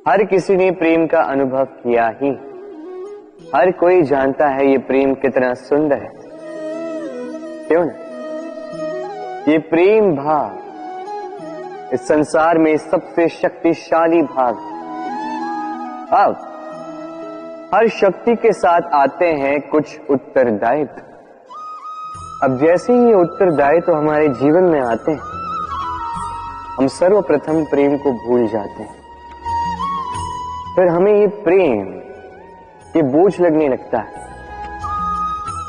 हर किसी ने प्रेम का अनुभव किया ही। हर कोई जानता है ये प्रेम कितना सुंदर है, क्यों ना? ये प्रेम भाव इस संसार में सबसे शक्तिशाली भाव। अब हर शक्ति के साथ आते हैं कुछ उत्तरदायित्व। अब जैसे ही ये उत्तरदायित्व हमारे जीवन में आते हैं, हम सर्वप्रथम प्रेम को भूल जाते हैं। फिर हमें ये प्रेम, ये बोझ लगने लगता है।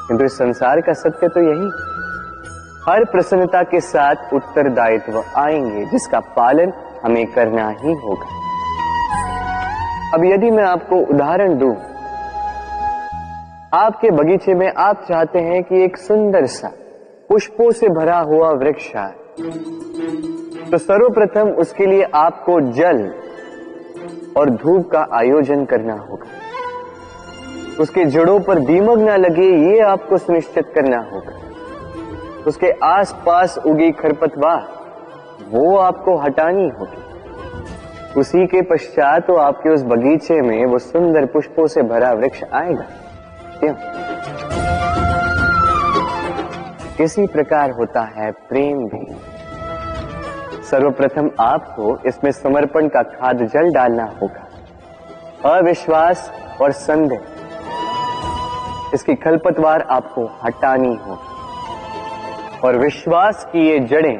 किंतु इस संसार का सत्य तो यही, हर प्रसन्नता के साथ उत्तरदायित्व आएंगे जिसका पालन हमें करना ही होगा। अब यदि मैं आपको उदाहरण दूं, आपके बगीचे में आप चाहते हैं कि एक सुंदर सा पुष्पों से भरा हुआ वृक्ष आए, तो सर्वप्रथम उसके लिए आपको जल और धूप का आयोजन करना होगा। उसके जड़ों पर दीमक ना लगे, ये आपको सुनिश्चित करना होगा। उसके आसपास उगी खरपतवार, वो आपको हटानी होगी। उसी के पश्चात तो आपके उस बगीचे में वो सुंदर पुष्पों से भरा वृक्ष आएगा। क्यों? इसी प्रकार होता है प्रेम भी। सर्वप्रथम आपको इसमें समर्पण का खाद जल डालना होगा। अविश्वास और संदेह, इसकी खरपतवार आपको हटानी होगी और विश्वास की ये जड़ें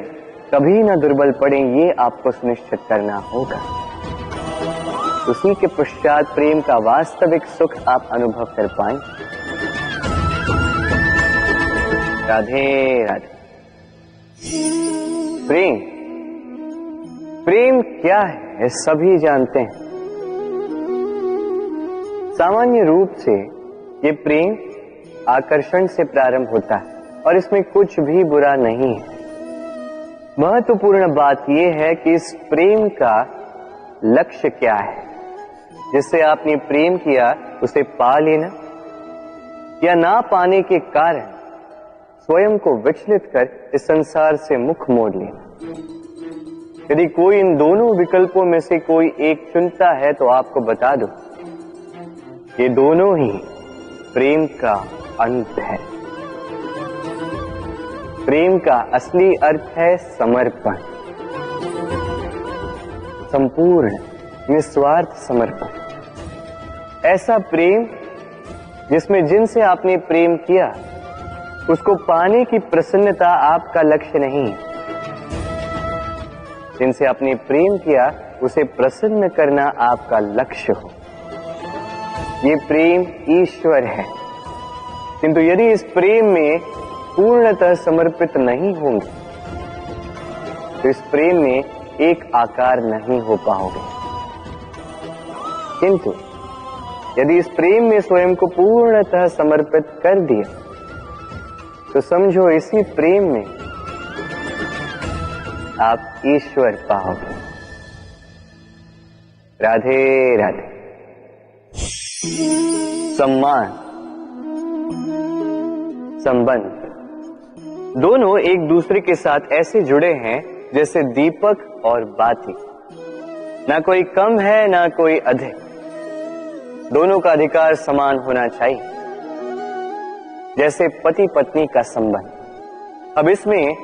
कभी ना दुर्बल पड़ें, ये आपको सुनिश्चित करना होगा। उसी के पश्चात प्रेम का वास्तविक सुख आप अनुभव कर पाएंगे। राधे राधे। प्रेम क्या है सभी जानते हैं। सामान्य रूप से ये प्रेम आकर्षण से प्रारंभ होता है और इसमें कुछ भी बुरा नहीं है। महत्वपूर्ण बात यह है कि इस प्रेम का लक्ष्य क्या है। जिससे आपने प्रेम किया उसे पा लेना या ना पाने के कारण स्वयं को विचलित कर इस संसार से मुख मोड़ लेना। यदि कोई इन दोनों विकल्पों में से कोई एक चुनता है तो आपको बता दो, ये दोनों ही प्रेम का अंत है। प्रेम का असली अर्थ है समर्पण, संपूर्ण निस्वार्थ समर्पण। ऐसा प्रेम जिसमें जिनसे आपने प्रेम किया उसको पाने की प्रसन्नता आपका लक्ष्य नहीं। जिनसे आपने प्रेम किया उसे प्रसन्न करना आपका लक्ष्य हो। ये प्रेम ईश्वर है। किंतु यदि इस प्रेम में पूर्णतः समर्पित नहीं होंगे तो इस प्रेम में एक आकार नहीं हो पाओगे। किंतु यदि इस प्रेम में स्वयं को पूर्णतः समर्पित कर दिया तो समझो इसी प्रेम में आप ईश्वर पाओगे। राधे राधे। सम्मान, संबंध दोनों एक दूसरे के साथ ऐसे जुड़े हैं जैसे दीपक और बाती। ना कोई कम है ना कोई अधिक, दोनों का अधिकार समान होना चाहिए। जैसे पति पत्नी का संबंध। अब इसमें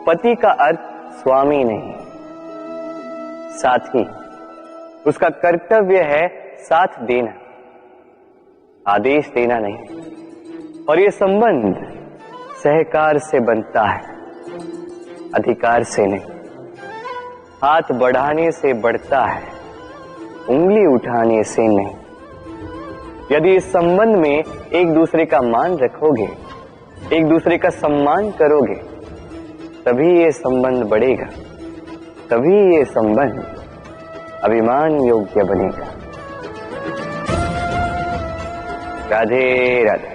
पति का अर्थ स्वामी नहीं, साथी। उसका कर्तव्य है साथ देना, आदेश देना नहीं। और ये संबंध सहकार से बनता है, अधिकार से नहीं। हाथ बढ़ाने से बढ़ता है, उंगली उठाने से नहीं। यदि इस संबंध में एक दूसरे का मान रखोगे, एक दूसरे का सम्मान करोगे, तभी ये संबंध बढ़ेगा, तभी ये संबंध अभिमान योग्य बनेगा। राधे राधे।